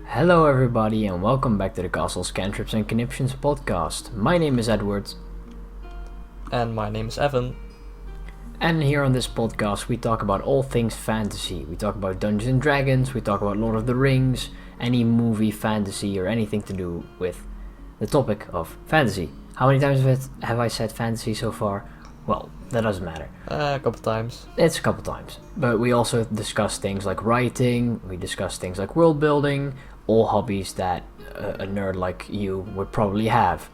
Hello, everybody, and welcome back to the Castles, Cantrips, and Conniptions podcast. My name is Edward, And my name is Evan. and here on this podcast we talk about all things fantasy. We talk about Dungeons and Dragons, we talk about Lord of the Rings, any movie, fantasy, or anything to do with the topic of fantasy. How many times have I said fantasy so far? Well, that doesn't matter. A couple times. It's a couple times. But we also discuss things like writing, we discuss things like world building, all hobbies that a nerd like you would probably have.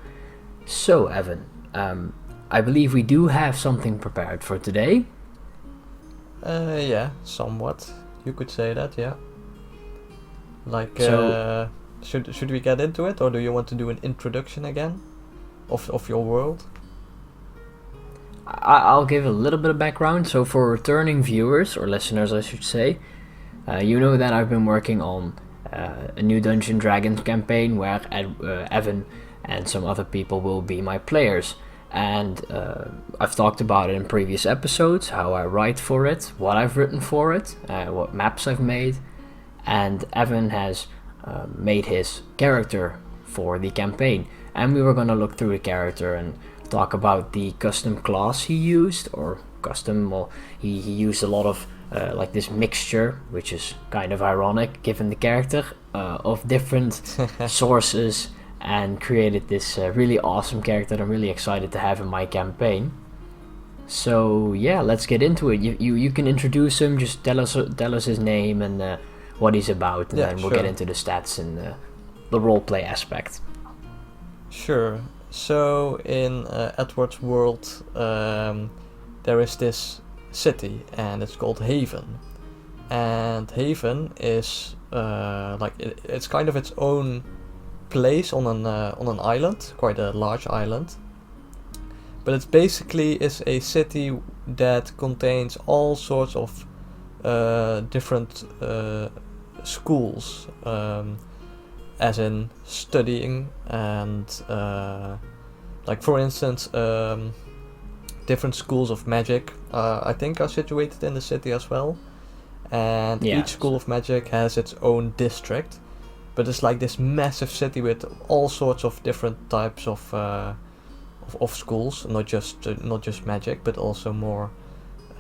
So, Evan, I believe we do have something prepared for today. Yeah, somewhat. You could say that, yeah. Like, So- should we get into it, or do you want to do an introduction again of your world? I'll give a little bit of background. So, for returning viewers, or listeners, I should say, you know that I've been working on a new Dungeons and Dragons campaign where Evan and some other people will be my players. And I've talked about it in previous episodes, how I write for it, what I've written for it, what maps I've made. And Evan has made his character for the campaign. And we were going to look through the character and talk about the custom class he used, or custom, well, he used a lot of like this mixture, which is kind of ironic given the character, of different sources, and created this really awesome character that I'm really excited to have in my campaign. So yeah, let's get into it. You can introduce him, just tell us his name and what he's about, and Yeah, then we'll sure. get into the stats and the roleplay aspect. Sure. So, in Edward's world, there is this city, and it's called Haven. And Haven is it's kind of its own place on an island, quite a large island. But it basically is a city that contains all sorts of different schools, as in studying, and like for instance, different schools of magic I think are situated in the city as well. And Yeah. each school of magic has its own district, but it's like this massive city with all sorts of different types of schools, not just magic, but also more.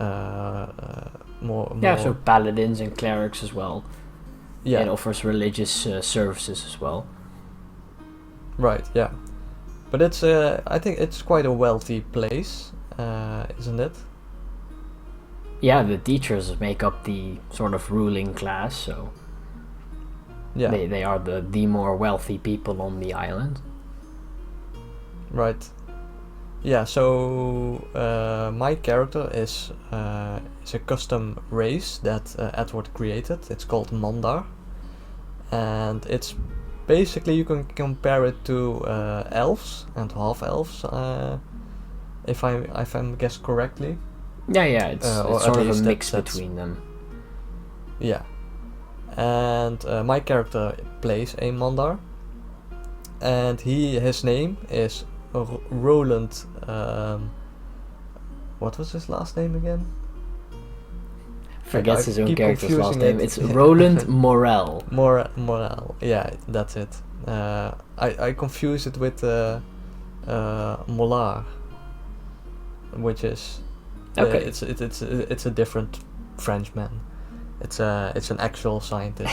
Yeah, so paladins and clerics as well. yeah, It offers religious services as well. right, yeah. But it's I think it's quite a wealthy place, isn't it? Yeah, the teachers make up the sort of ruling class, so Yeah, they are the more wealthy people on the island. right. Yeah, so my character is a custom race that Edward created. It's called Mandar, and it's basically, you can compare it to elves and half elves, if I'm guessed correctly. Yeah, it's Or it's at sort of a least mix that's- between them. Yeah, and my character plays a Mandar, and his name is Roland. What was his last name again? Forgets I his own keep character's last confusing name. it. It's Roland Morel. Morale. Yeah, that's it. I confuse it with Molar, which is Okay. it's a different Frenchman. It's an actual scientist.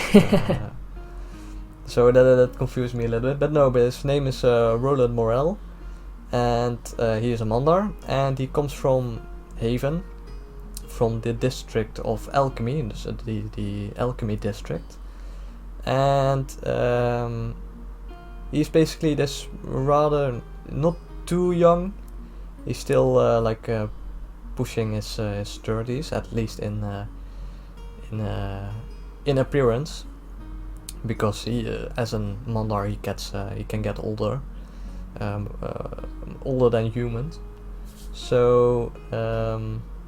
So that confused me a little bit. But his name is Roland Morel, and he is a Mandar, and he comes from Haven, from the district of alchemy, the alchemy district. And he's basically this rather not too young. He's still pushing his 30s, at least in appearance, because he as a Mandar he can get older, older than humans. So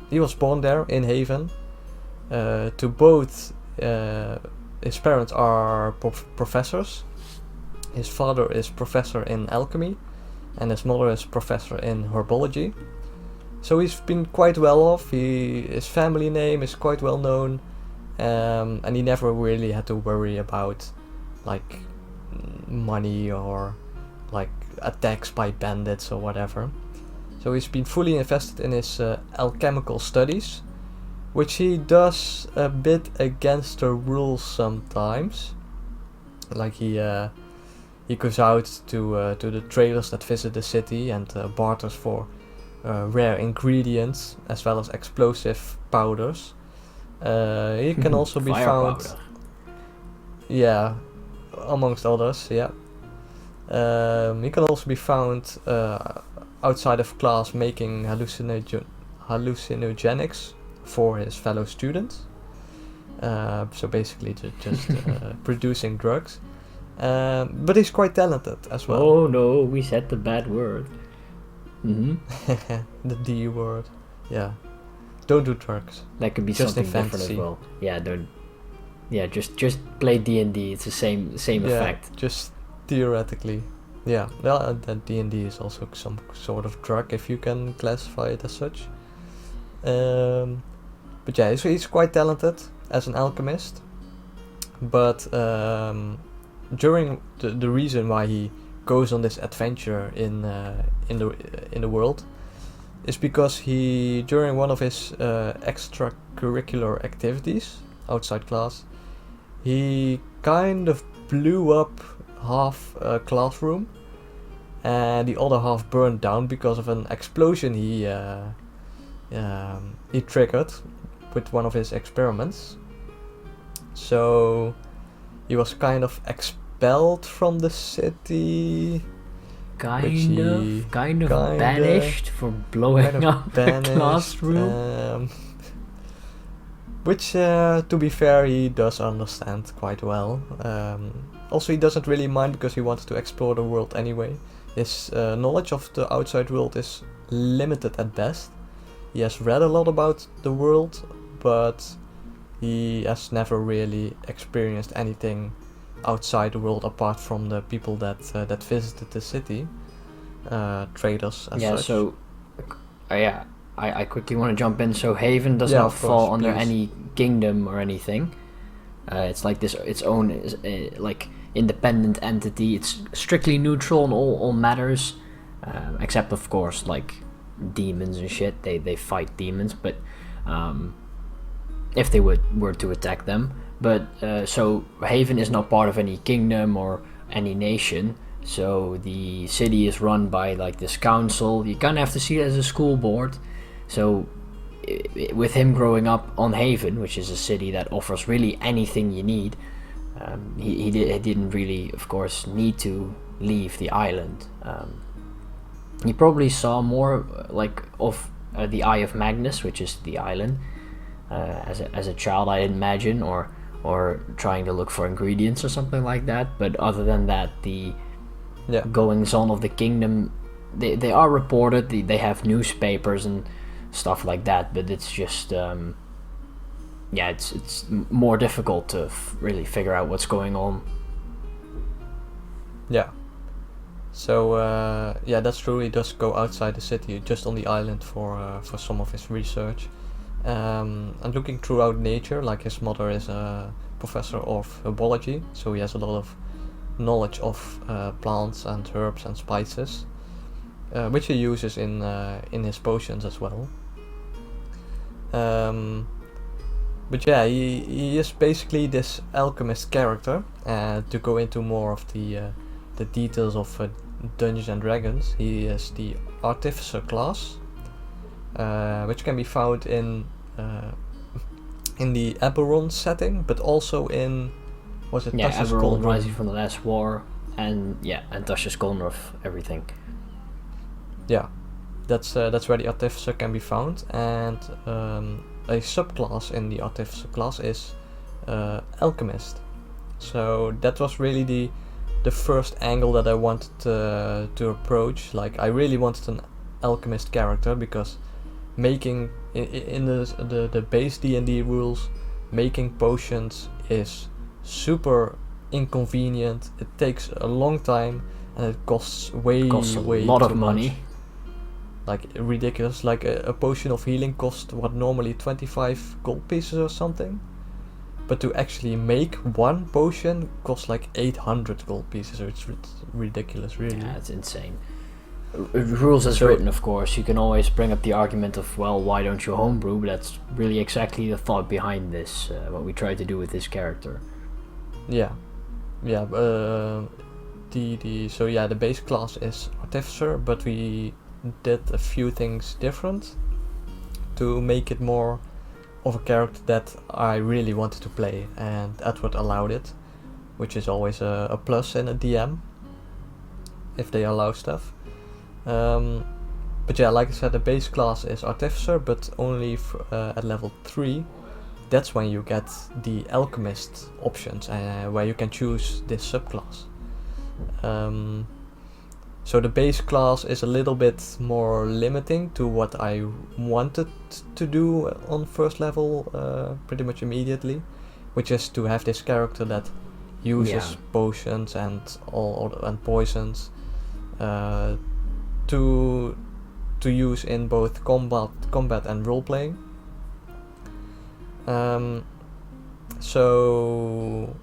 he was born there in Haven. To both his parents are professors. His father is professor in alchemy, and his mother is professor in herbology. So he's been quite well off. His family name is quite well known, and he never really had to worry about like money or like attacks by bandits or whatever. So he's been fully invested in his alchemical studies, which he does a bit against the rules sometimes. Like he goes out to the traders that visit the city and barters for rare ingredients as well as explosive powders. He can also be Fire found, powder. yeah, amongst others, yeah. He can also be found outside of class making hallucinogenics for his fellow students. So basically just producing drugs. But he's quite talented as well. Oh no, we said the bad word. Mm-hmm. The D word. Yeah. Don't do drugs. That could be Just something in different fantasy. as well. Yeah, don't. Yeah, just play D&D. It's the same Yeah, effect. just theoretically. Yeah, well, that D&D is also some sort of drug, if you can classify it as such. But yeah, so he's quite talented as an alchemist. But during the reason why he goes on this adventure in the world is because he, during one of his extracurricular activities outside class, he kind of blew up half a classroom, and the other half burned down because of an explosion he triggered with one of his experiments. So he was kind of expelled from the city. Kind of banished for blowing up the classroom. Which, to be fair, he does understand quite well. Also, he doesn't really mind because he wants to explore the world anyway. His knowledge of the outside world is limited at best. He has read a lot about the world, but he has never really experienced anything outside the world apart from the people that visited the city, traders as Yeah, such. so I quickly want to jump in. So Haven does Yeah, not of course, fall under please. any kingdom or anything. It's like its own like independent entity. It's strictly neutral in all matters, except of course like demons and shit. They fight demons, but if they were to attack them. But so Haven is not part of any kingdom or any nation. So the city is run by like this council. You kind of have to see it as a school board. So with him growing up on Haven, which is a city that offers really anything you need, he didn't really, of course, need to leave the island. He probably saw more like of the Eye of Magnus, which is the island, as a child, I'd imagine, or trying to look for ingredients or something like that. But other than that, the goings on of the kingdom, they are reported. They have newspapers and stuff like that, but it's just it's more difficult to really figure out what's going on. Yeah. So that's true. He does go outside the city, just on the island for some of his research, and looking throughout nature. Like his mother is a professor of herbology, so he has a lot of knowledge of plants and herbs and spices, which he uses in his potions as well. But yeah, he is basically this alchemist character. To go into more of the details of Dungeons and Dragons, he is the artificer class, which can be found in the Eberron setting, but also in Tasha's Eberron, Cauldron? Rising from the Last War, and Tasha's Cauldron of everything. Yeah, that's where the artificer can be found, and a subclass in the artificer class is alchemist. So that was really the first angle that I wanted to approach. Like, I really wanted an alchemist character, because making in the base D&D rules, making potions is super inconvenient. It takes a long time, and it costs way a lot of money. much. Like, ridiculous. Like a potion of healing costs normally 25 gold pieces or something. but to actually make one potion costs like 800 gold pieces, so it's ridiculous, really. Yeah, it's insane. Rules as written, of course. You can always bring up the argument of, well, why don't you homebrew? But that's really exactly the thought behind this, what we try to do with this character. Yeah. The base class is Artificer, but we did a few things different to make it more of a character that I really wanted to play, and Edward allowed it, which is always a plus in a DM if they allow stuff. But yeah, like I said, the base class is Artificer, but only at level 3. That's when you get the Alchemist options, where you can choose this subclass. So the base class is a little bit more limiting to what I wanted to do on first level pretty much immediately, which is to have this character that uses potions and and poisons to use in both combat and role playing. So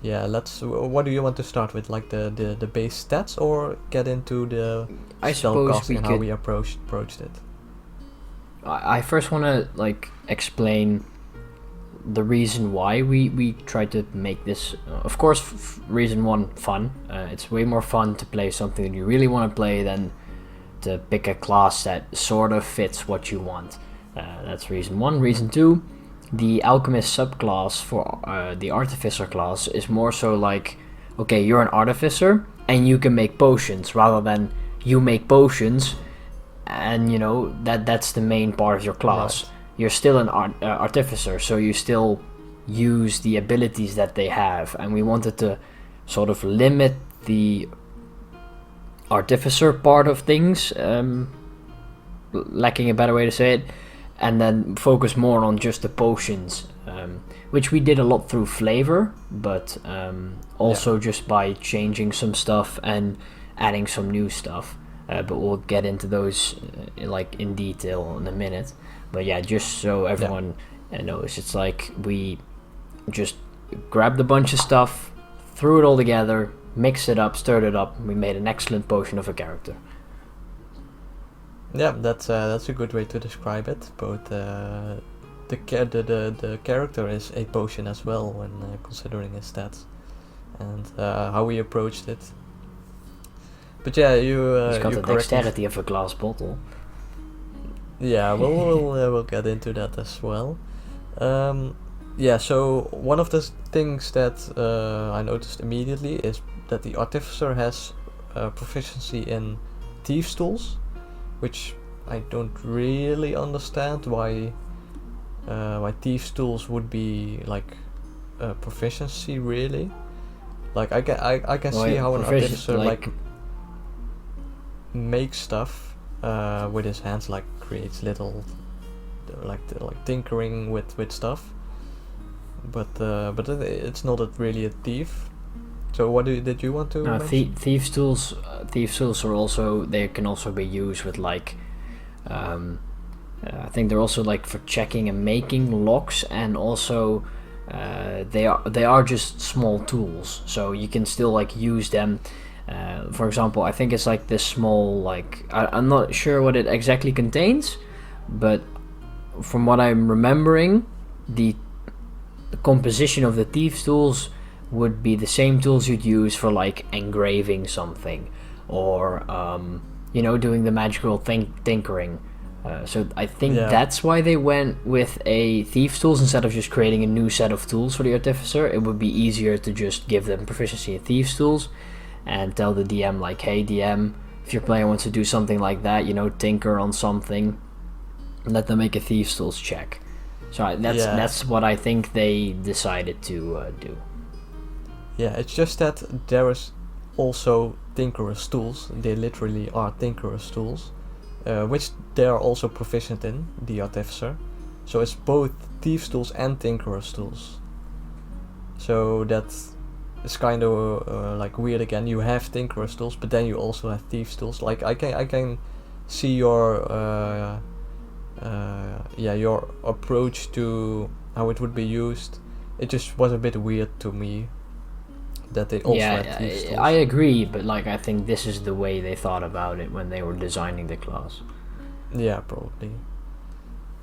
yeah, what do you want to start with, like the base stats, or get into the spellcasting and how we approached it? I first want to explain the reason why we tried to make this. Of course, reason one, fun. It's way more fun to play something that you really want to play than to pick a class that sort of fits what you want. That's reason one. Reason two, the Alchemist subclass for the Artificer class is more so like, okay, you're an Artificer and you can make potions, rather than you make potions and that's the main part of your class. Right. You're still an Artificer, so you still use the abilities that they have, and we wanted to sort of limit the Artificer part of things, lacking a better way to say it, and then focus more on just the potions, which we did a lot through flavor, but also just by changing some stuff and adding some new stuff. But we'll get into those in detail in a minute. But yeah, just so everyone knows, it's like we just grabbed a bunch of stuff, threw it all together, mixed it up, stirred it up, and we made an excellent potion of a character. Yeah, that's a good way to describe it. Both the character is a potion as well when considering his stats, and how we approached it. But yeah, he's got the dexterity of a glass bottle. Yeah, we'll get into that as well. So one of the things that I noticed immediately is that the Artificer has proficiency in Thieves' Tools, which I don't really understand why Thieves' Tools would be proficiency, really. Like I can see how an Artificer makes stuff with his hands, creates little tinkering with stuff, but it's not really a thief. So what did you want to mention? Thieves' tools are also, they can also be used with I think they're also for checking and making locks, and also they are just small tools, so you can still use them. For example, I think it's this small, I'm not sure what it exactly contains, but from what I'm remembering, the composition of the Thieves' Tools would be the same tools you'd use for engraving something, or doing the magical tinkering. So I think that's why they went with a Thieves' Tools instead of just creating a new set of tools for the Artificer. It would be easier to just give them proficiency in Thieves' Tools and tell the DM hey DM, if your player wants to do something like that, tinker on something, let them make a Thieves' Tools check. So that's what I think they decided to do. Yeah, it's just that there is also Tinkerer's Tools. They literally are Tinkerer's Tools, which they are also proficient in, the Artificer. So it's both Thieves' Tools and Tinkerer's Tools. So that's kind of weird again. You have Tinkerer's Tools, but then you also have Thieves' Tools. I can see your approach to how it would be used it just was a bit weird to me that they also had these tools. I agree, but like I think this is the way they thought about it when they were designing the class. Yeah, probably.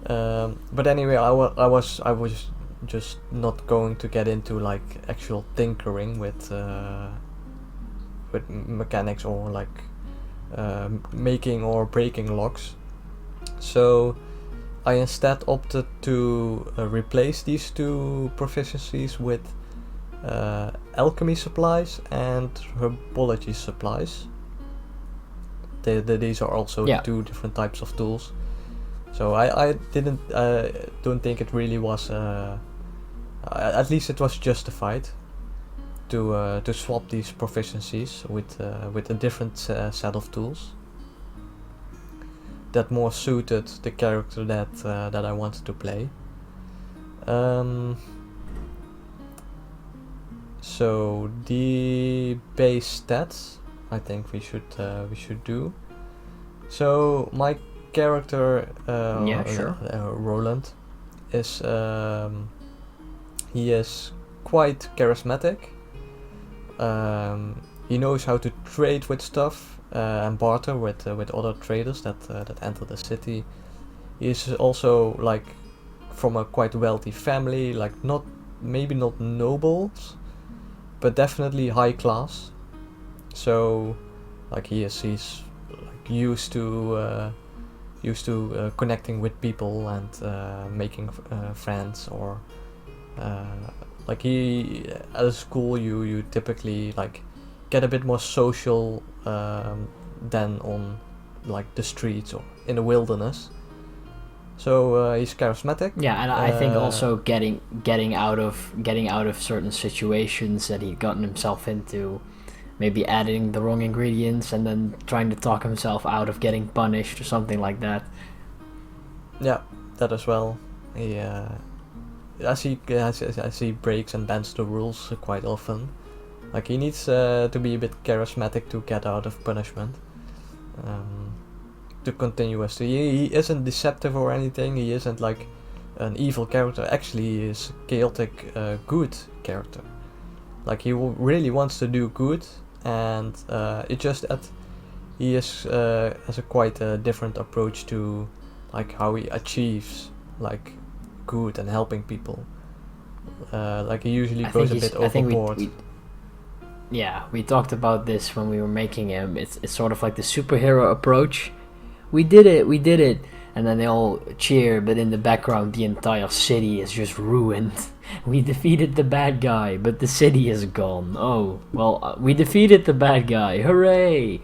But anyway, I was just not going to get into like actual tinkering with mechanics or like making or breaking locks. So I instead opted to replace these two proficiencies with alchemy supplies and herbology supplies. These are also two different types of tools. So I don't think it really was at least it was justified to swap these proficiencies with a different set of tools that more suited the character that I wanted to play. So the base stats, I think we should do. So my character, Roland, is he is quite charismatic. He knows how to trade with stuff and barter with other traders that enter the city. He is also like from a quite wealthy family, like maybe not nobles, but definitely high class. So like he's like used to connecting with people and making friends, or like he at a school you typically like get a bit more social than on like the streets or in the wilderness. So he's charismatic. Yeah, and I think also getting out of certain situations that he'd gotten himself into, maybe adding the wrong ingredients and then trying to talk himself out of getting punished or something like that. Yeah, that as well. He as he breaks and bends the rules quite often. Like he needs to be a bit charismatic to get out of punishment. To continuously, he isn't deceptive or anything. He isn't like an evil character. Actually, he is a chaotic, good character. Like he really wants to do good, and it's just that he has a quite a different approach to like how he achieves like good and helping people. Like he usually goes a bit overboard. We talked about this when we were making him. It's sort of like the superhero approach. We did it, and then they all cheer, but in the background the entire city is just ruined. We defeated the bad guy, but the city is gone. Oh, well, we defeated the bad guy, hooray!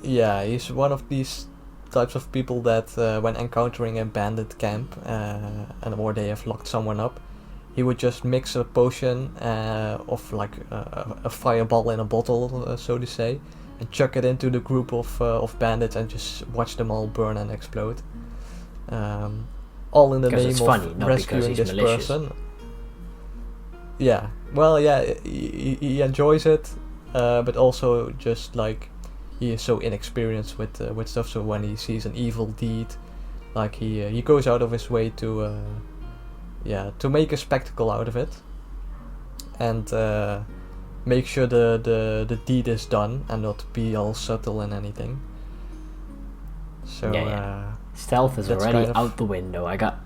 Yeah, he's one of these types of people that when encountering a bandit camp, or they have locked someone up, he would just mix a potion of like a fireball in a bottle, so to say, and chuck it into the group of bandits and just watch them all burn and explode. All in the name of rescuing this person. Yeah, well, yeah, he enjoys it, but also just like he is so inexperienced with stuff. So when he sees an evil deed, like he goes out of his way to make a spectacle out of it, and make sure the deed is done and not be all subtle and anything. So stealth is already out the window. I got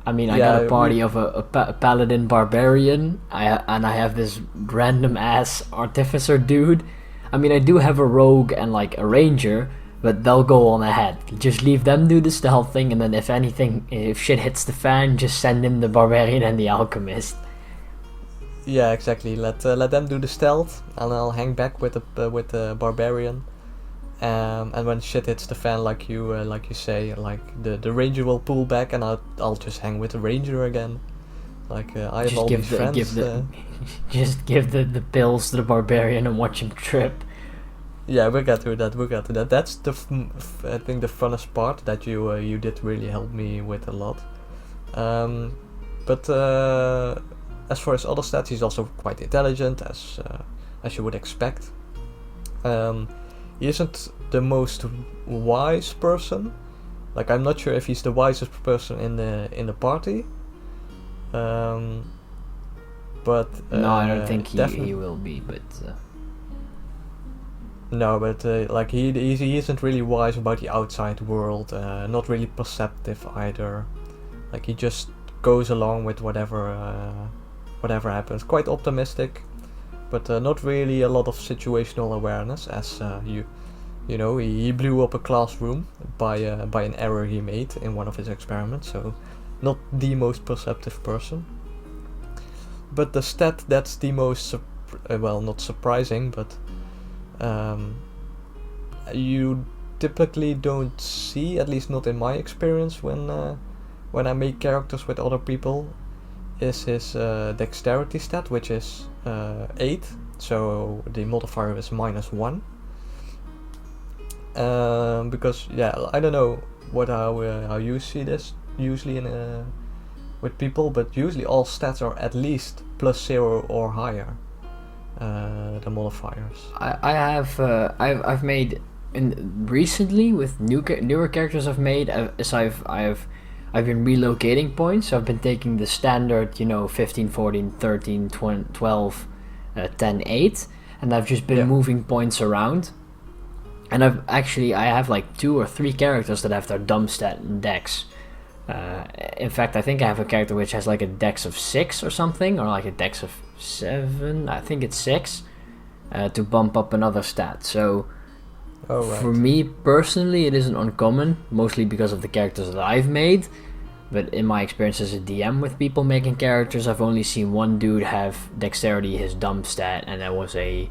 a party of a paladin barbarian. I have this random ass artificer dude. I mean, I do have a rogue and like a ranger, but they'll go on ahead. Just leave them do the stealth thing, and then if shit hits the fan, just send in the barbarian and the alchemist. Yeah, exactly. Let them do the stealth, and I'll hang back with the barbarian. And when shit hits the fan, like you say, like the ranger will pull back, and I'll just hang with the ranger again. Like I have all these friends. Just give the pills to the barbarian and watch him trip. Yeah, we'll get to that. That's I think the funnest part that you did really help me with a lot. But as for his other stats, he's also quite intelligent, as you would expect. He isn't the most wise person. Like I'm not sure if he's the wisest person in the party. But no, I don't think definitely he will be, but no, but like he isn't really wise about the outside world. Not really perceptive either. Like he just goes along with whatever happens. Quite optimistic, but not really a lot of situational awareness. As you know, he blew up a classroom by an error he made in one of his experiments. So not the most perceptive person. But the stat that's the most well, not surprising, but you typically don't see, at least not in my experience, when I make characters with other people, is his dexterity stat, which is 8, so the modifier is -1. Because I don't know how you see this usually in with people, but usually all stats are at least +0 or higher. The modifiers. I've made recently with newer characters I've made. I've been relocating points. So I've been taking the standard, 15, 14, 13, 12, 10, 8, and I've just been moving points around. And I have like 2 or 3 characters that have their dumb stat in dex. In fact, I think I have a character which has like a dex of 6 or something, or like a dex of 7. I think it's 6 to bump up another stat. So for me personally, it isn't uncommon, mostly because of the characters that I've made. But in my experience as a DM with people making characters, I've only seen one dude have dexterity his dumb stat, and that was a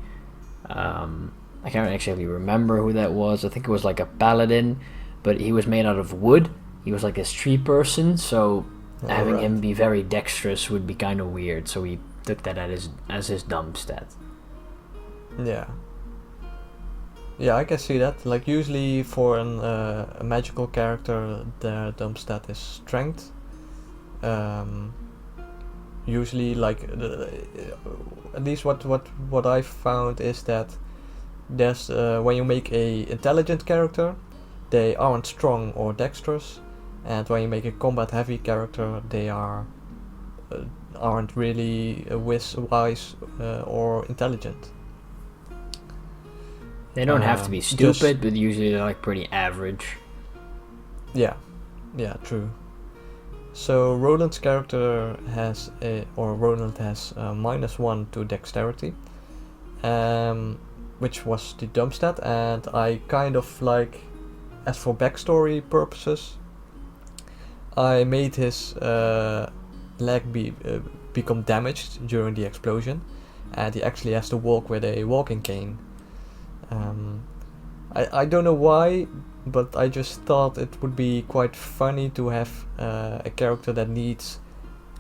I can't actually remember who that was. I think it was like a paladin, but he was made out of wood. He was like this tree person, so having him be very dexterous would be kind of weird. So he took that as his dumb stat. Yeah. Yeah, I can see that. Like usually for a magical character, their dumb stat is strength. Usually, like at least what I found is that there's when you make a intelligent character, they aren't strong or dexterous, and when you make a combat heavy character, they aren't really wise or intelligent. They don't have to be stupid, but usually they're like pretty average. Yeah, true. So Roland's character has Roland has -1 to dexterity, which was the dumb stat, and I kind of like, as for backstory purposes, I made his leg become damaged during the explosion, and he actually has to walk with a walking cane. I don't know why, but I just thought it would be quite funny to have a character that needs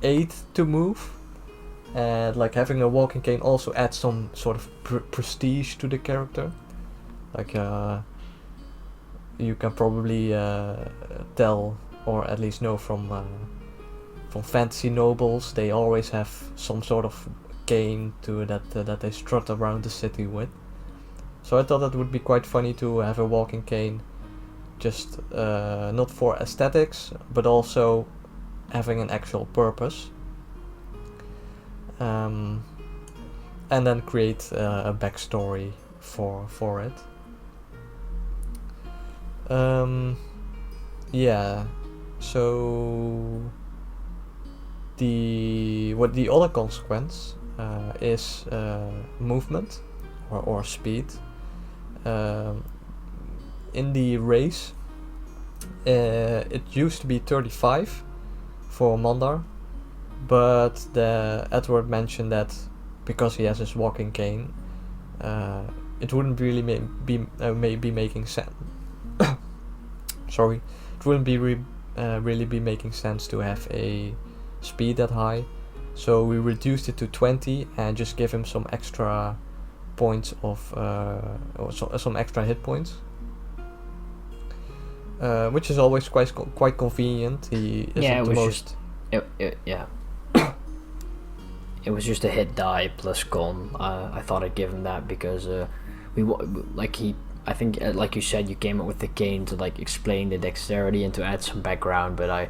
8 to move, and like having a walking cane also adds some sort of prestige to the character. Like you can probably tell, or at least know from fantasy nobles, they always have some sort of cane that they strut around the city with. So I thought that would be quite funny to have a walking cane, just not for aesthetics, but also having an actual purpose. And then create a backstory for it. So the other consequence is movement or speed. In the race, it used to be 35 for Mandar, but Edward mentioned that because he has his walking cane, it wouldn't really be making sense. Sorry, it wouldn't be really be making sense to have a speed that high, so we reduced it to 20 and just give him some extra points of some extra hit points, which is always quite convenient. He isn't the most. It was just a hit die plus con. I thought I'd give him that because I think like you said, you came up with the cane to like explain the dexterity and to add some background, but I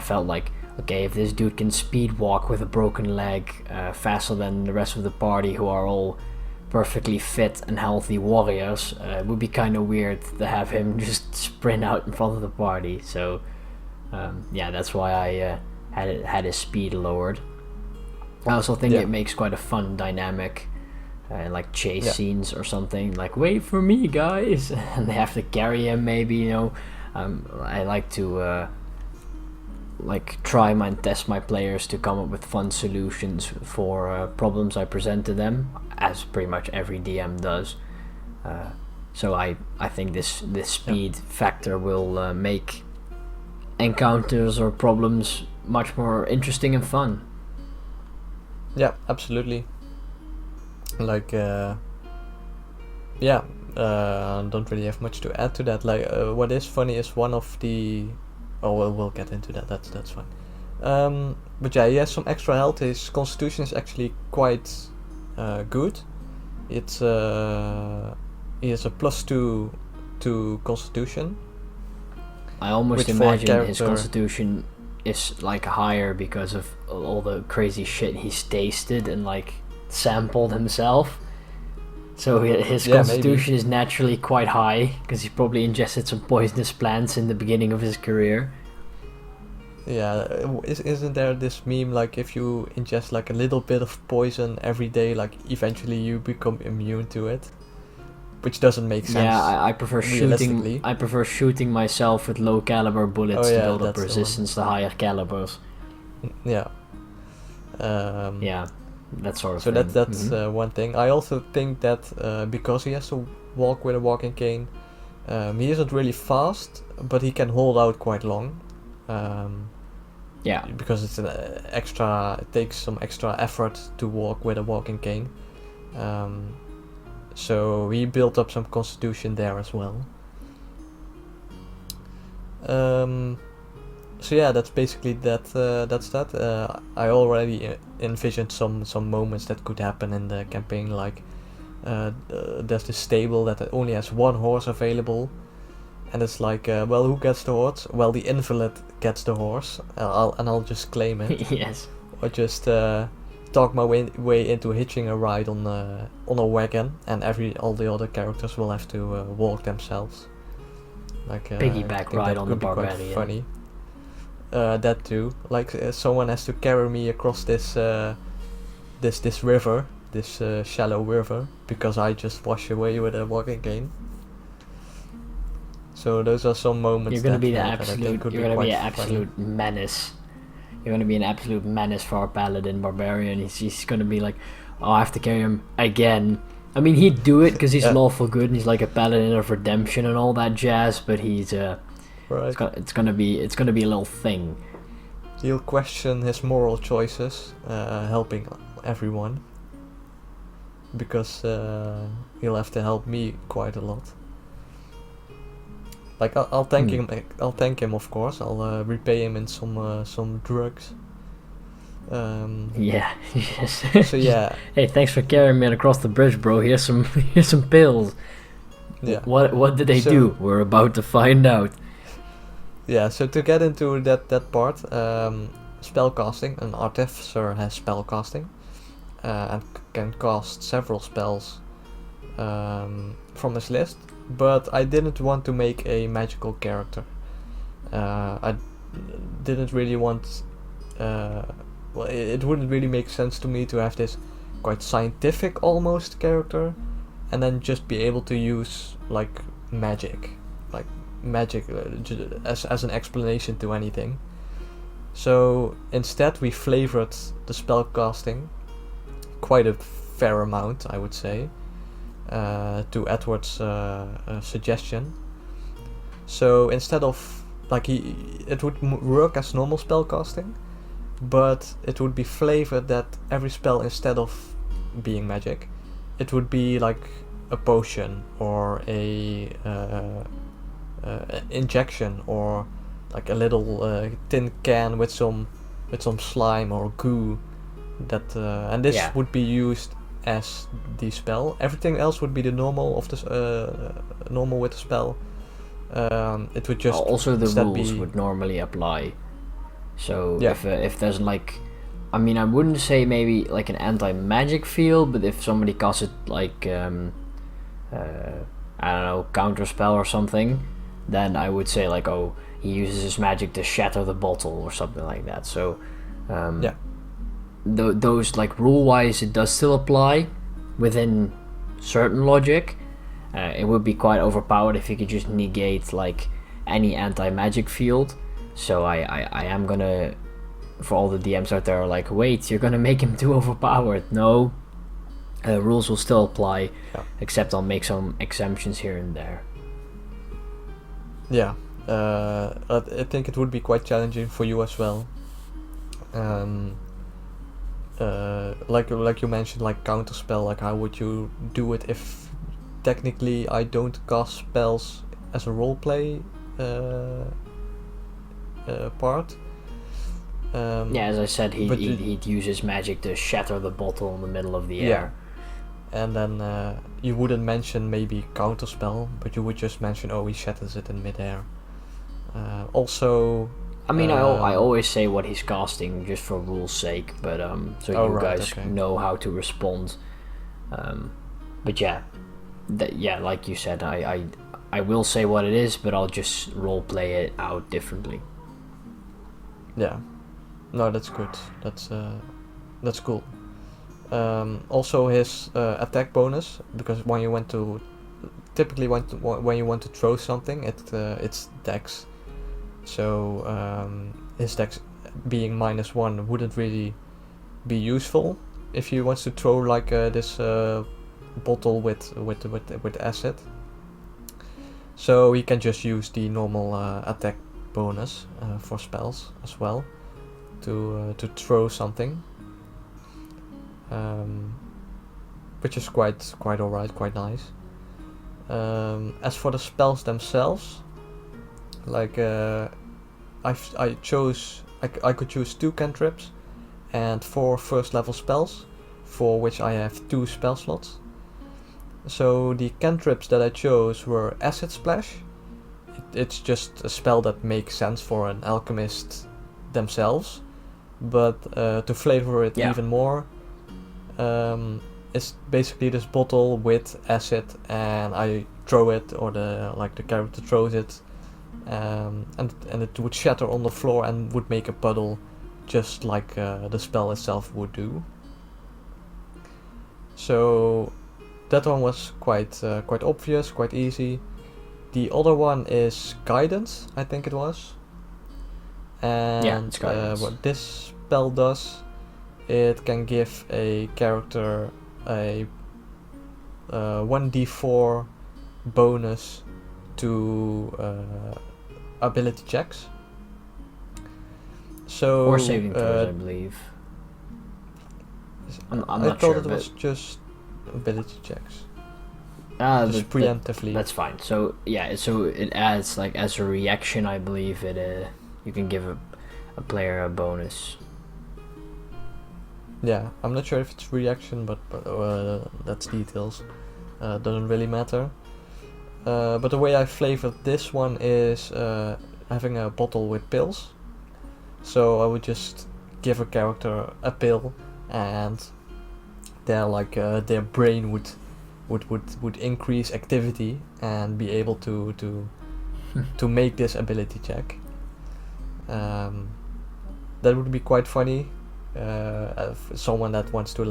felt like okay, if this dude can speed walk with a broken leg faster than the rest of the party, who are all perfectly fit and healthy warriors, it would be kind of weird to have him just sprint out in front of the party. So yeah, that's why I had his speed lowered. I also think it makes quite a fun dynamic, like chase scenes or something. Like, wait for me, guys, and they have to carry him. Maybe, you know, I like to like try and test my players to come up with fun solutions for problems I present to them, as pretty much every DM does. So I think this speed factor will make encounters or problems much more interesting and fun. Yeah, absolutely. Like, don't really have much to add to that. Like, what is funny is one of the... Oh, well, we'll get into that. That's fine. But yeah, he has some extra health. His constitution is actually quite good. It's he has a +2 to constitution. I almost imagine his constitution is like higher because of all the crazy shit he's tasted and like sampled himself. So his constitution is naturally quite high because he probably ingested some poisonous plants in the beginning of his career. Yeah, isn't there this meme, like if you ingest like a little bit of poison every day, like eventually you become immune to it? Which doesn't make sense. Yeah, I prefer shooting. I prefer shooting myself with low caliber bullets to build up resistance to higher calibers. Yeah. Yeah, that sort of thing. So that's one thing. I also think that because he has to walk with a walking cane, he isn't really fast, but he can hold out quite long. Yeah. Because it's it takes some extra effort to walk with a walking cane. So he built up some constitution there as well. So yeah, that's basically that. That's that. I already envisioned some moments that could happen in the campaign. Like there's this stable that only has one horse available, and it's like, well, who gets the horse? Well, the invalid gets the horse, I'll just claim it. Yes. Or just talk my way into hitching a ride on a wagon, and all the other characters will have to walk themselves. Like piggyback ride on the barbarian. Funny. That too. Like someone has to carry me across this river, this shallow river, because I just wash away with a walking cane. So those are some moments. You're gonna be the absolute. You're gonna be an absolute menace. You're gonna be an absolute menace for our paladin barbarian. He's gonna be like, oh, I have to carry him again. I mean, he'd do it because he's lawful good and he's like a paladin of redemption and all that jazz. But he's right. It's gonna be a little thing. He'll question his moral choices, helping everyone, because he'll have to help me quite a lot. Like I'll thank him. I'll thank him, of course. I'll repay him in some drugs. Yeah. Yes. So yeah. Hey, thanks for carrying me across the bridge, bro. Here's some pills. Yeah. What did they do? We're about to find out. Yeah. So to get into that part, spellcasting. An artificer has spellcasting, and can cast several spells from his list. But I didn't want to make a magical character. I didn't really want... well, it wouldn't really make sense to me to have this quite scientific almost character and then just be able to use like magic as an explanation to anything. So instead we flavored the spellcasting quite a fair amount, I would say. To Edward's suggestion. So instead of it would work as normal spellcasting, but it would be flavored that every spell, instead of being magic, it would be like a potion or a injection, or like a little tin can with some slime or goo that and this would be used as the spell. Everything else would be the normal of the normal with the spell. It would just also the rules would normally apply. So Yeah. if there's like, I mean, I wouldn't say maybe like an anti-magic field, but if somebody casts it like I don't know, counterspell or something, then I would say like, oh, he uses his magic to shatter the bottle or something like that. So Yeah. those like rule wise, it does still apply within certain logic. It would be quite overpowered if you could just negate like any anti-magic field. So I am gonna, for all the DMs out there, are like, wait, you're gonna make him too overpowered. No, rules will still apply, Yeah. except I'll make some exemptions here and there. Yeah. I think it would be quite challenging for you as well. Like you mentioned, like counterspell. Like, how would you do it if technically I don't cast spells as a roleplay part? Yeah, as I said, but he'd use his magic to shatter the bottle in the middle of the Yeah. air. And then you wouldn't mention maybe counterspell, but you would just mention, oh, he shatters it in midair. Also, I mean, I always say what he's casting just for rule's sake, but so Oh, you right, guys okay. know how to respond. But yeah, like you said, I will say what it is, but I'll just role play it out differently. yeah, no, that's good. That's cool. Also, his attack bonus, because when you want to throw something, it's dex. So his dex being -1 wouldn't really be useful if he wants to throw like this bottle with acid. So he can just use the normal attack bonus for spells as well to throw something, which is quite alright, quite nice. As for the spells themselves, like I could choose 2 cantrips and 4 first level spells, for which I have 2 spell slots. So the cantrips that I chose were Acid Splash. It's just a spell that makes sense for an alchemist themselves, but to flavor it even more, it's basically this bottle with acid, and I throw it, or the character throws it, and it would shatter on the floor and would make a puddle, just like the spell itself would do. So that one was quite obvious, quite easy. The other one is Guidance, I think it was. And it's Guidance. what this spell does, it can give a character a 1d4 bonus to ability checks. So Or saving throws, I believe. I'm I not thought sure, it was just ability checks. Just preemptively. That's fine. So yeah, so it adds like as a reaction, I believe it. You can give a player a bonus. Yeah, I'm not sure if it's reaction, but that's details. Doesn't really matter. But the way I flavored this one is having a bottle with pills. So I would just give a character a pill, and their brain would increase activity and be able to to make this ability check. That would be quite funny. Someone that wants to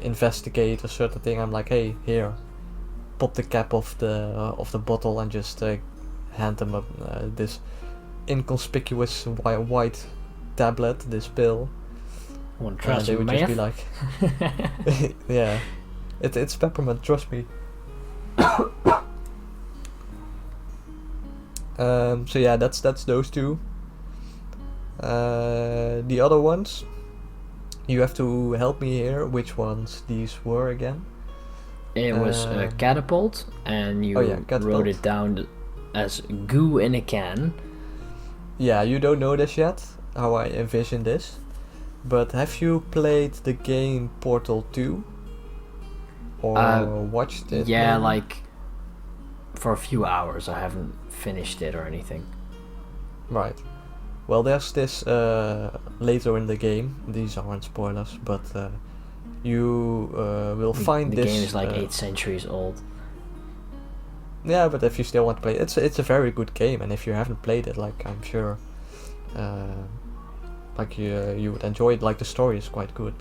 investigate a certain thing, I'm like, hey, here, pop the cap of the bottle and just hand them this inconspicuous white tablet, this pill. Want to try They some would just be math? like, yeah, it's peppermint, trust me. So yeah, that's those 2. The other ones, you have to help me here. Which ones these were again? It was catapult, and you catapult. wrote it down as goo in a can. Yeah, you don't know this yet, how I envision this. But have you played the game Portal 2? Or watched it? Yeah, maybe? like for a few hours. I haven't finished it or anything. Right. Well, there's this later in the game. These aren't spoilers, but you will find the this. The game is like 8 centuries old. Yeah, but if you still want to play it, it's a very good game, and if you haven't played it, like I'm sure, like you would enjoy it. Like the story is quite good.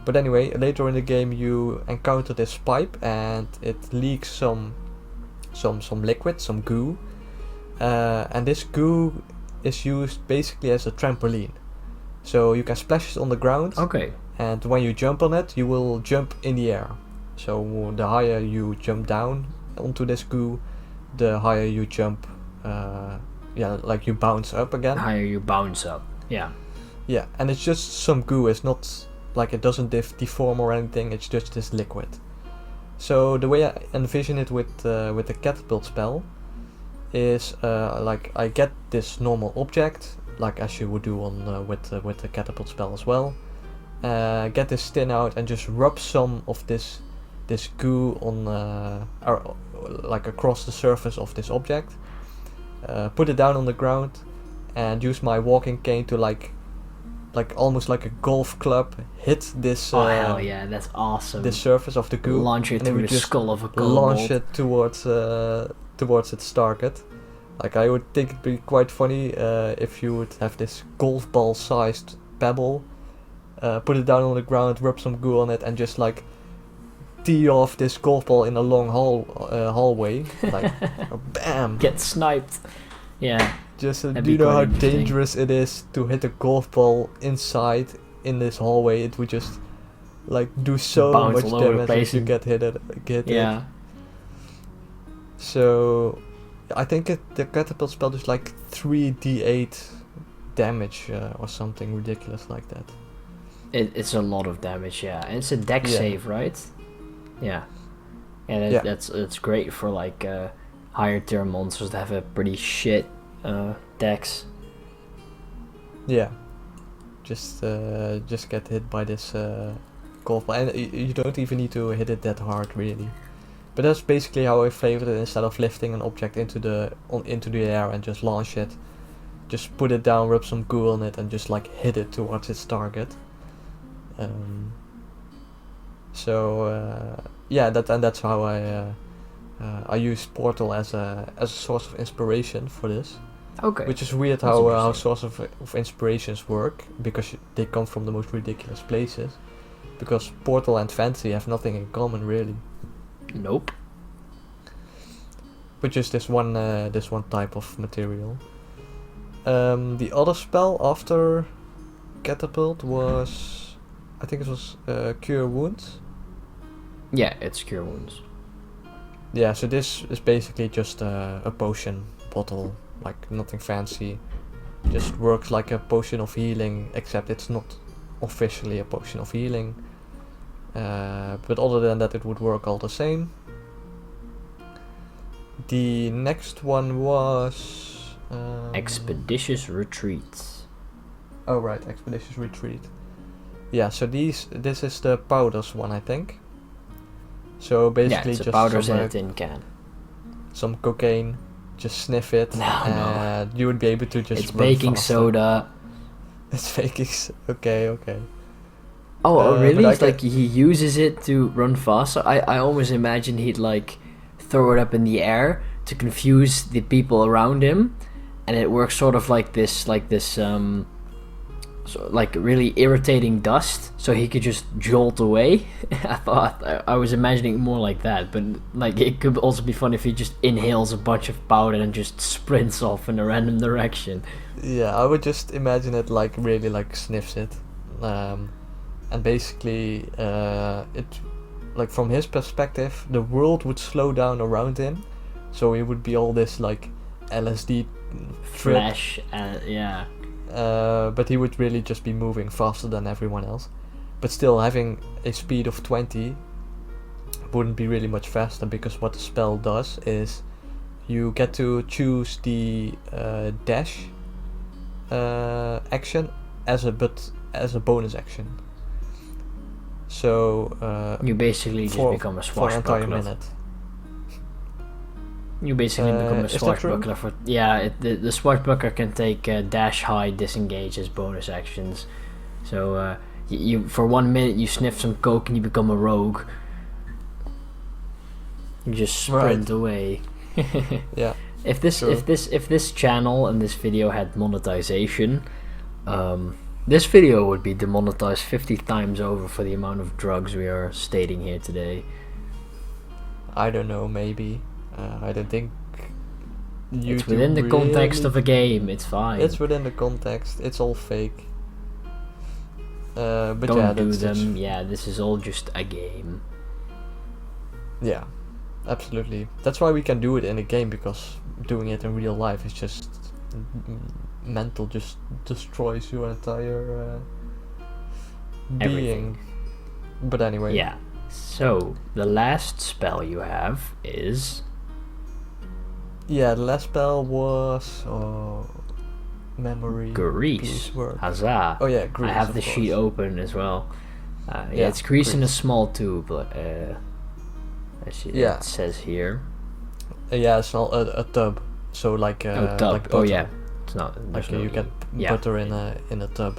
But anyway, later in the game you encounter this pipe, and it leaks some liquid, some goo, and this goo is used basically as a trampoline. So you can splash it on the ground. Okay. And when you jump on it, you will jump in the air. So the higher you jump down onto this goo, the higher you jump. Like you bounce up again. The higher you bounce up. Yeah. Yeah, and it's just some goo. It's not like it doesn't deform or anything. It's just this liquid. So the way I envision it with the catapult spell is like I get this normal object, like as you would do on with the catapult spell as well. Get this tin out and just rub some of this goo on like across the surface of this object. Put it down on the ground and use my walking cane to like almost like a golf club hit this. Hell yeah, that's awesome. This surface of the goo. Launch it through the skull of a kobold. Launch it towards its target. Like I would think it'd be quite funny if you would have this golf ball sized pebble, put it down on the ground, rub some goo on it, and just like tee off this golf ball in a long hallway, like bam. Get sniped. Yeah. Just do you know how dangerous it is to hit a golf ball inside in this hallway? It would just like do so bounce much damage if you get hit. Yeah. So I think the catapult spell does like 3d8 damage or something ridiculous like that. It's a lot of damage, yeah. And it's a dex save, right? Yeah. And that's great for like higher tier monsters that have a pretty shit dex. Yeah. Just get hit by this golf ball, and you don't even need to hit it that hard really. But that's basically how I flavored it. Instead of lifting an object into the air and just launch it, just put it down, rub some goo on it, and just like hit it towards its target. That's how I use Portal as a source of inspiration for this. Okay. Which is weird how source of inspirations work, because they come from the most ridiculous places. Because Portal and fantasy have nothing in common really. Nope. But just this one type of material. The other spell after catapult was, I think it was cure wounds. Yeah, it's cure wounds. Yeah, so this is basically just a potion bottle, like nothing fancy. Just works like a potion of healing, except it's not officially a potion of healing. But other than that, it would work all the same. The next one was Expeditious Retreat. Oh right, Expeditious Retreat. Yeah, so this is the powders one, I think. So basically, it's just powders in a tin can. Some cocaine, just sniff it, and you would be able to just. It's baking soda. It's baking. Okay. Oh, really? It's like he uses it to run faster. I almost imagine he'd like throw it up in the air to confuse the people around him, and it works sort of like this so like really irritating dust, so he could just jolt away. I was imagining more like that, but like it could also be fun if he just inhales a bunch of powder and just sprints off in a random direction. Yeah, I would just imagine it like really like sniffs it, and basically it like from his perspective the world would slow down around him, so it would be all this like LSD flash, yeah. But he would really just be moving faster than everyone else. But still, having a speed of 20 wouldn't be really much faster, because what the spell does is you get to choose the dash action as a bonus action. So you basically just become a swashbuckler. For an entire minute. You basically become a Is that true? swashbuckler for the swashbuckler can take dash, hide, disengage as bonus actions. So you for 1 minute you sniff some coke and you become a rogue. You just sprint away. Yeah. If this channel and this video had monetization, this video would be demonetized 50 times over for the amount of drugs we are stating here today. I don't know, maybe. I don't think YouTube it's within the context of a game, it's fine. It's within the context, it's all fake. But don't yeah, do them. Yeah, this is all just a game. Yeah, absolutely. That's why we can do it in a game, because doing it in real life is just mental, just destroys your entire being. But anyway. Yeah. So the last spell you have is. Yeah, the last spell was memory. Grease. Huzzah! Oh yeah, grease. I have the sheet open as well. Yeah, it's grease in a small tube. Actually, it says here. Yeah, it's not a tub. So like tub. like butter. Oh yeah, it's not. Like you get butter in a tub.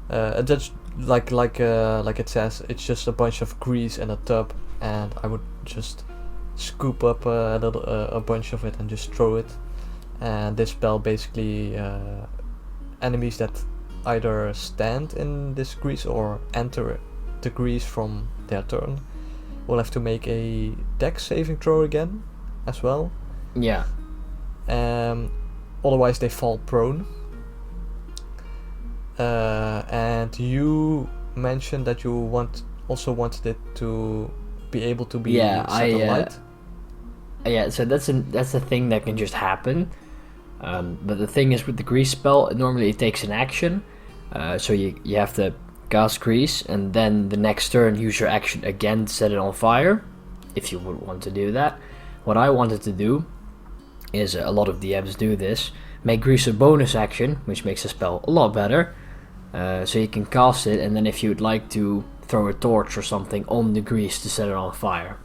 That's like it says. It's just a bunch of grease in a tub, and I would just scoop up a bunch of it and just throw it. And this spell basically enemies that either stand in this grease or enter the grease from their turn will have to make a dex saving throw again as well. Yeah. Otherwise they fall prone. And you mentioned that you also wanted it to be able to be set alight. Yeah, so that's a thing that can just happen. But the thing is with the grease spell, normally it takes an action. So you have to cast grease, and then the next turn use your action again to set it on fire, if you would want to do that. What I wanted to do is, a lot of DMs do this, make grease a bonus action, which makes the spell a lot better. So you can cast it, and then if you'd like to throw a torch or something on the grease to set it on fire.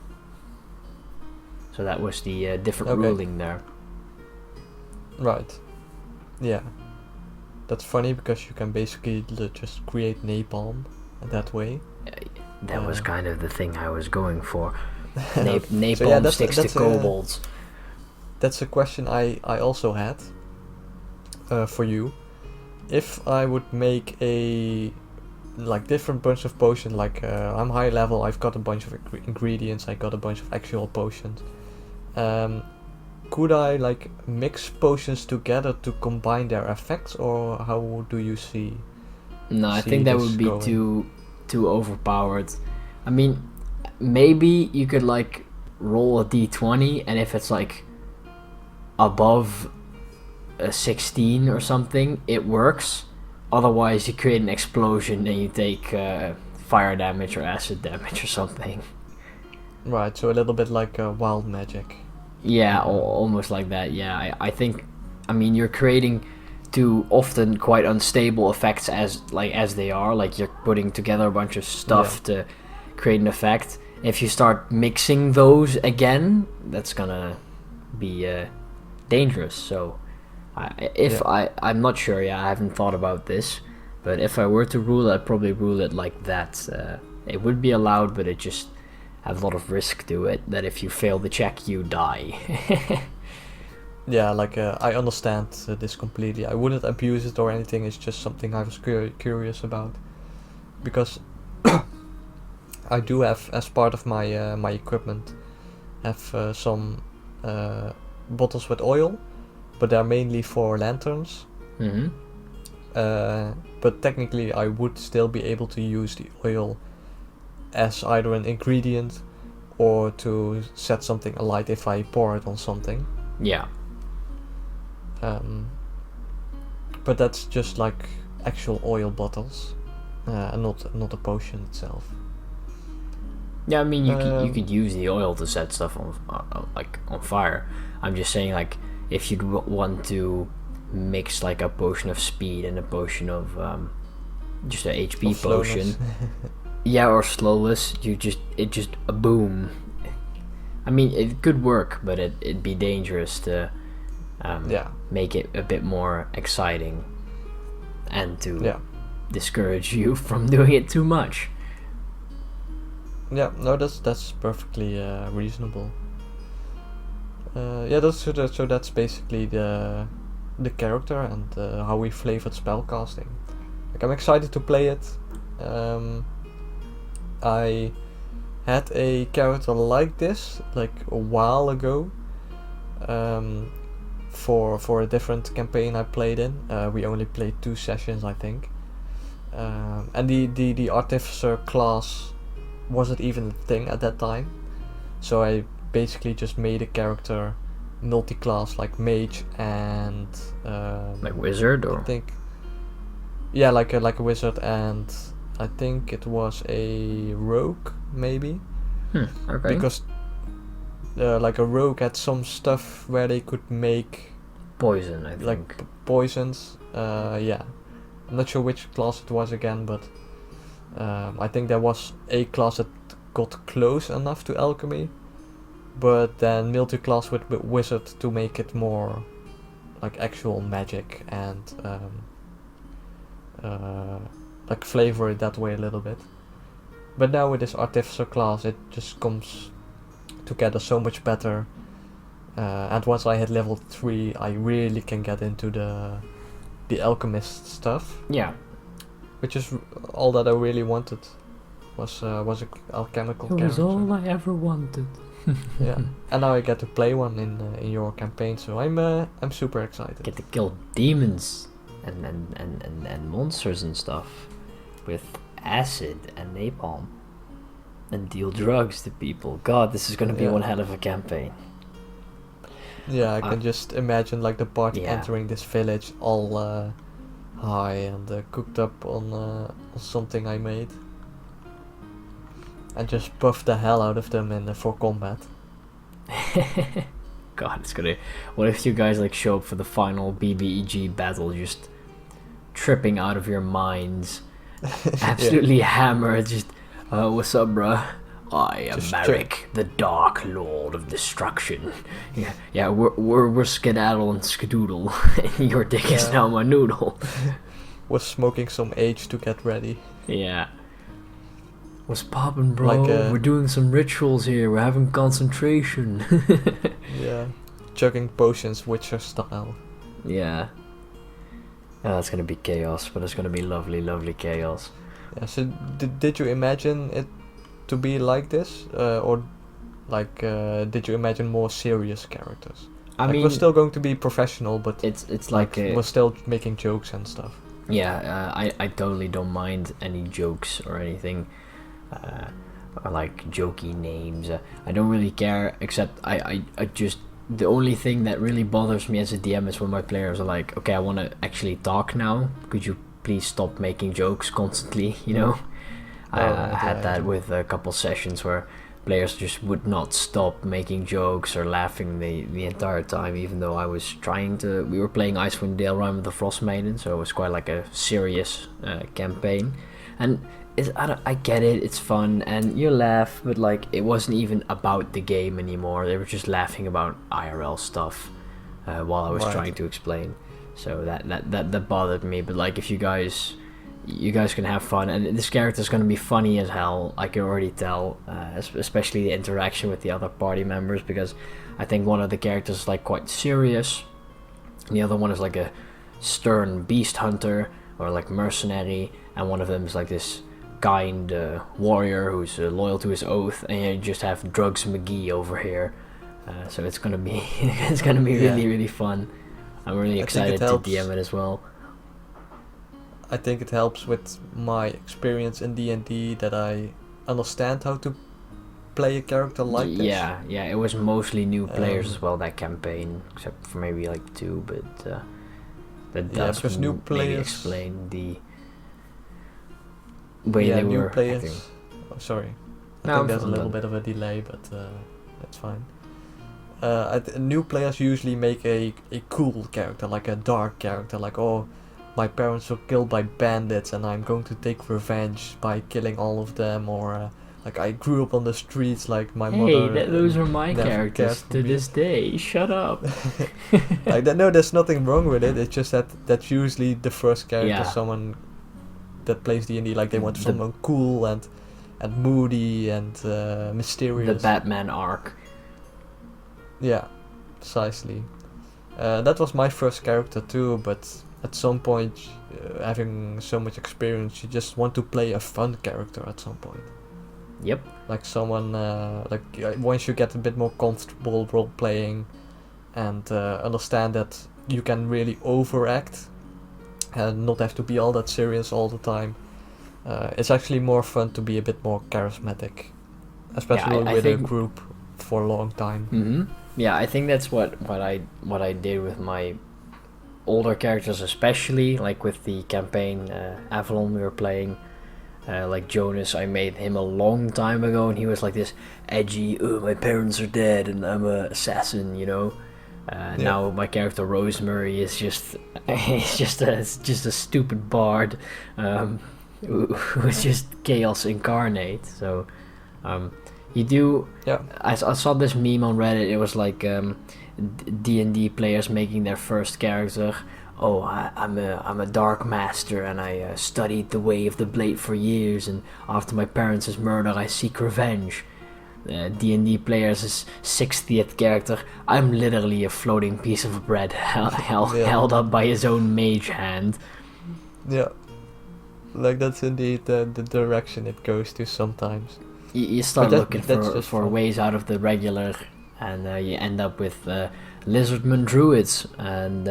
So that was the different ruling there. Right. Yeah. That's funny, because you can basically just create napalm that way. That was kind of the thing I was going for. Napalm sticks to kobolds. That's a question I also had for you. If I would make a different bunch of potions, I'm high level, I've got a bunch of ingredients, I got a bunch of actual potions. Could I mix potions together to combine their effects, or how do you see? No, I think that would be too overpowered. I mean, maybe you could roll a d20, and if it's above a 16 or something, it works. Otherwise, you create an explosion and you take fire damage or acid damage or something. Right, so a little bit like wild magic. Yeah, almost like that. Yeah, I think. I mean, you're creating two often quite unstable effects as they are. You're putting together a bunch of stuff to create an effect. If you start mixing those again, that's gonna be dangerous. So, I'm not sure. Yeah, I haven't thought about this. But if I were to rule it, I'd probably rule it like that. It would be allowed, but it just have a lot of risk to it, that if you fail the check, you die. Yeah, I understand this completely. I wouldn't abuse it or anything, it's just something I was curious about. Because I do have, as part of my my equipment, have some bottles with oil, but they're mainly for lanterns. Mm-hmm. But technically I would still be able to use the oil as either an ingredient or to set something alight if I pour it on something. Yeah. But that's just actual oil bottles, not a potion itself. Yeah, I mean you could use the oil to set stuff on fire. I'm just saying if you'd want to mix a potion of speed and a potion of just a HP potion. Yeah, or slowness. It just a boom. I mean, it could work, but it'd be dangerous to make it a bit more exciting and to discourage you from doing it too much. Yeah, no, that's perfectly reasonable. So that's basically the character and how we flavored spellcasting. Like, I'm excited to play it. I had a character like this like a while ago. For a different campaign I played in. We only played 2 sessions, I think. And the artificer class wasn't even a thing at that time. So I basically just made a character multi-class, like mage and like wizard, or I think like a wizard, and I think it was a rogue maybe. Okay. Because like a rogue had some stuff where they could make poison, I think. Like poisons. Yeah, I'm not sure which class it was again, but I think there was a class that got close enough to alchemy, but then multi-class with wizard to make it more like actual magic and like flavor it that way a little bit. But now with this artificer class, it just comes together so much better. And once I hit level 3, I really can get into the alchemist stuff. Yeah. Which is all that I really wanted. Was a alchemical character. It was all I ever wanted. Yeah, and now I get to play one in your campaign, so I'm super excited. Get to kill demons and monsters and stuff with acid and napalm and deal drugs to people. God, this is gonna be one hell of a campaign. Yeah, I can just imagine like the party entering this village all high and cooked up on something I made. And just buff the hell out of them for combat. God, it's gonna... What if you guys like show up for the final BBEG battle just tripping out of your minds, absolutely hammered, just what's up, bruh? I am Merrick, the Dark Lord of Destruction. Yeah, we're skedaddle and skedoodle. Your dick is now my noodle. We're smoking some H to get ready. Yeah. What's poppin', bro? We're doing some rituals here. We're having concentration. Yeah, chugging potions Witcher style. Yeah. Oh, it's gonna be chaos, but it's gonna be lovely, lovely chaos. Yeah. So did you imagine it to be like this, or like did you imagine more serious characters? I mean, we're still going to be professional, but it's like we're still making jokes and stuff. Yeah, I totally don't mind any jokes or anything. Or like jokey names. I don't really care, except I just, the only thing that really bothers me as a DM is when my players are like, okay, I want to actually talk now, could you please stop making jokes constantly, you know? I had that with a couple sessions where players just would not stop making jokes or laughing the entire time, even though I was trying to... We were playing Icewind Dale Rime with the Frost Maiden, so it was quite like a serious campaign. And I get it, it's fun, and you laugh, but like it wasn't even about the game anymore. They were just laughing about IRL stuff while I was trying to explain. So that bothered me. But like, if you guys can have fun, and this character's gonna be funny as hell, I can already tell, especially the interaction with the other party members, because I think one of the characters is like quite serious, and the other one is like a stern beast hunter or like mercenary, and one of them is like this kind warrior who's loyal to his oath, and you just have Drugs McGee over here. So it's gonna be really, really fun. I'm really excited to DM it as well. I think it helps with my experience in D&D that I understand how to play a character like this. Yeah, it was mostly new players as well, that campaign, except for maybe like 2, but that does because new players maybe explain the way they new were players acting. Oh, sorry, I think there's a little bit of a delay, but that's fine. New players usually make a cool character, like a dark character, like, oh, my parents were killed by bandits and I'm going to take revenge by killing all of them, or like I grew up on the streets, like my Hey, mother those are my never cared characters for to me. this day. Shut up. Like that, no, there's nothing wrong with it. It's just that that's usually the first character Yeah. someone that plays D&D, like they want The- someone cool and moody and The mysterious. Batman arc. Yeah, precisely. That was my first character too, but at some point, having so much experience, you just want to play a fun character at some point. Yep. Like someone, once you get a bit more comfortable role playing and understand that you can really overact and not have to be all that serious all the time, it's actually more fun to be a bit more charismatic, especially I with a think- group for a long time. Mm-hmm. Yeah, I think that's what I did with my older characters, especially like with the campaign Avalon we were playing. Like Jonas, I made him a long time ago, and he was like this edgy. Oh, my parents are dead, and I'm a assassin. Now my character Rosemary is just it's just a stupid bard, who's just chaos incarnate. So, you do. Yeah. I saw this meme on Reddit. It was like D&D players making their first character. Oh, I'm a dark master, and I studied the way of the blade for years. And after my parents' murder, I seek revenge. D&D players' 60th character. I'm literally a floating piece of bread held up by his own mage hand. Yeah, like that's indeed the direction it goes to sometimes. You start But looking that's just for fun. ways out of the regular, and you end up with lizardman druids, and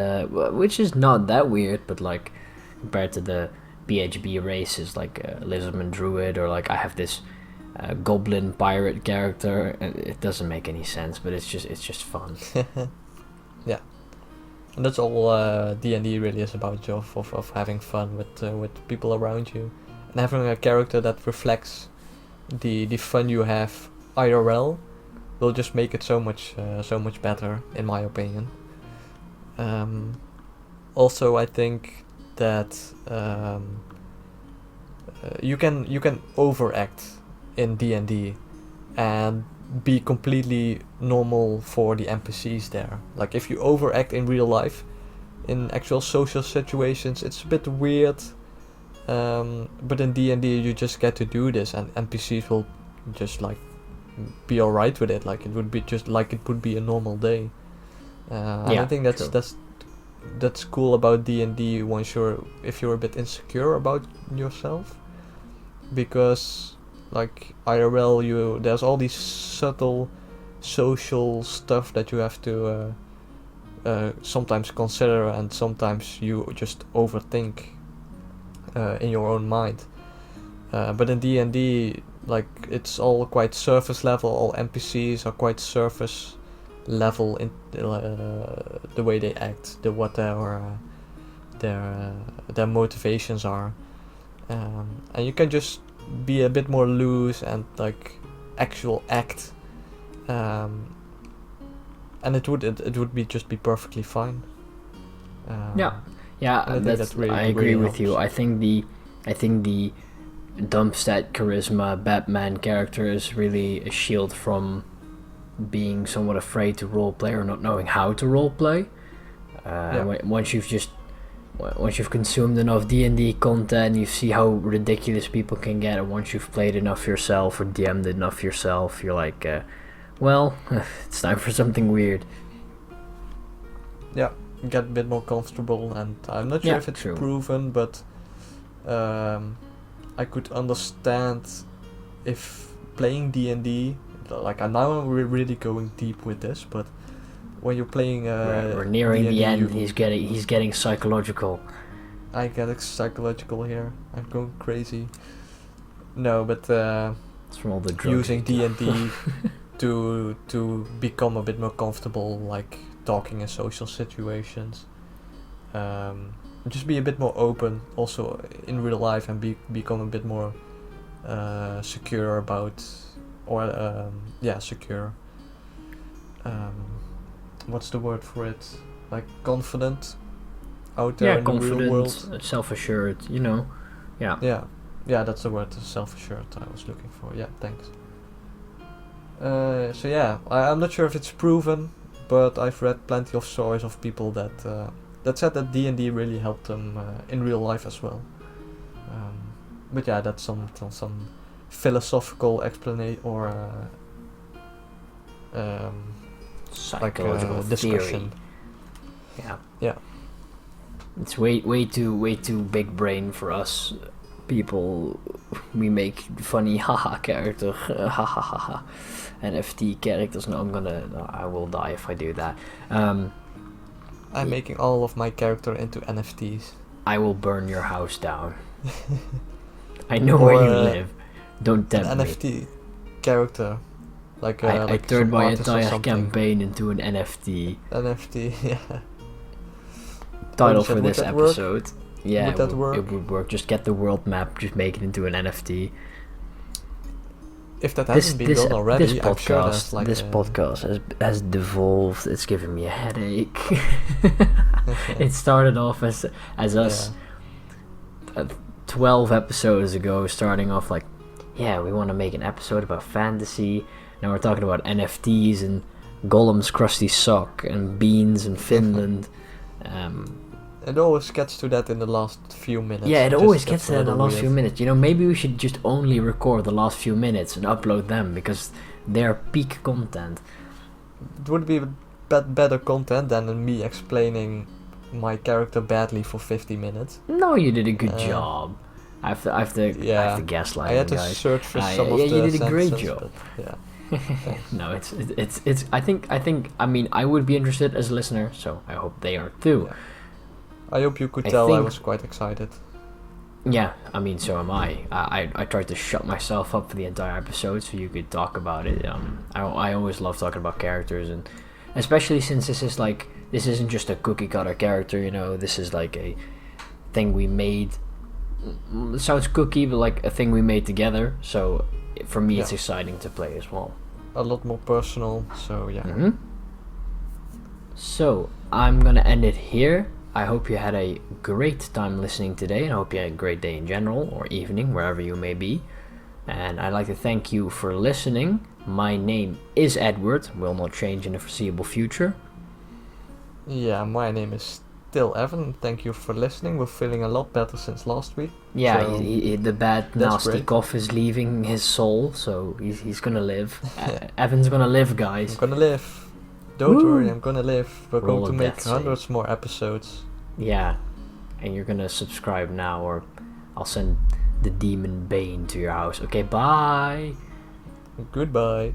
which is not that weird, but like compared to the BHB races, like lizardman druid, or like I have this goblin pirate character. It doesn't make any sense, but it's just fun. Yeah, and that's all D&D really is about, Geoff, of having fun with people around you, and having a character that reflects the fun you have IRL will just make it so much better, in my opinion. Also, I think that you can overact in D&D and be completely normal for the NPCs there. Like if you overact in real life, in actual social situations, it's a bit weird. But in D&D you just get to do this, and NPCs will just like be alright with it. Like it would be just like it would be a normal day. And I think that's cool about D&D if you're a bit insecure about yourself, because like IRL there's all these subtle social stuff that you have to sometimes consider, and sometimes you just overthink in your own mind. But in D&D, like it's all quite surface level. All NPCs are quite surface level in the way they act, what their motivations are, and you can just be a bit more loose and like actual act, and it would be perfectly fine. Yeah, I think that really, I agree really with you. helps. I think the Dumpstat charisma Batman character is really a shield from being somewhat afraid to roleplay or not knowing how to roleplay. Once you've consumed enough D&D content, you see how ridiculous people can get, and once you've played enough yourself or DM'd enough yourself, you're like, well, it's time for something weird. Yeah, get a bit more comfortable, and I'm not sure Yeah, if it's true. proven, but I could understand if playing D&D, like now we're really going deep with this, but when you're playing We're nearing D&D, the end. He's getting psychological. I get psychological here. I'm going crazy. No, but It's from all the drugs. using you do. D&D to become a bit more comfortable, like talking in social situations. Just be a bit more open, also in real life, and become a bit more secure about, secure. What's the word for it? Like confident out there in the real world. Confident, self-assured. Yeah. Yeah, Yeah, that's the word, self-assured I was looking for. Yeah, thanks. So yeah, I'm not sure if it's proven, but I've read plenty of stories of people that said that D&D really helped them in real life as well. But yeah, that's some philosophical explanation or Psychological discussion. Theory. Yeah. It's way too big brain for us people. We make funny haha character haha NFT characters. No, I will die if I do that. I'm making all of my character into NFTs. I will burn your house down. I know where you live. Don't tempt me. An NFT character. I turned my entire campaign into an NFT. NFT, yeah. Title for this episode. Work? Yeah, would that work? It would work. Just get the world map, just make it into an NFT. If that hasn't been done already, this podcast has devolved. It's giving me a headache. It started off as us 12 episodes ago, starting off like, yeah, we want to make an episode about fantasy. Now we're talking about NFTs and Gollum's crusty sock and beans in Finland. It always gets to that in the last few minutes. Yeah, it always gets to that in the last few minutes. You know, maybe we should just only record the last few minutes and upload them because they're peak content. It would be better content than me explaining my character badly for 50 minutes. No, you did a good job. I have to gaslight I had to guys. search for some of the you did a great sentences, job. Yeah. No, it's. I think. I mean, I would be interested as a listener, so I hope they are too. Yeah. I hope you could tell I was quite excited. Yeah, I mean, so am I. I tried to shut myself up for the entire episode so you could talk about it. I always love talking about characters, and especially since this isn't just a cookie cutter character. You know, this is like a thing we made. It sounds cookie, but like a thing we made together. So for me, it's exciting to play as well. A lot more personal. So yeah. Mm-hmm. So I'm gonna end it here. I hope you had a great time listening today, and I hope you had a great day in general, or evening, wherever you may be. And I'd like to thank you for listening. My name is Edward, will not change in the foreseeable future. Yeah, my name is still Evan. Thank you for listening. We're feeling a lot better since last week. Yeah, so the bad, nasty cough is leaving his soul, so he's gonna live. Evan's gonna live, guys. I'm gonna live. Don't worry, I'm gonna live. We're going to make hundreds more episodes. Yeah, and you're gonna subscribe now, or I'll send the demon Bane to your house. Okay, bye. Goodbye.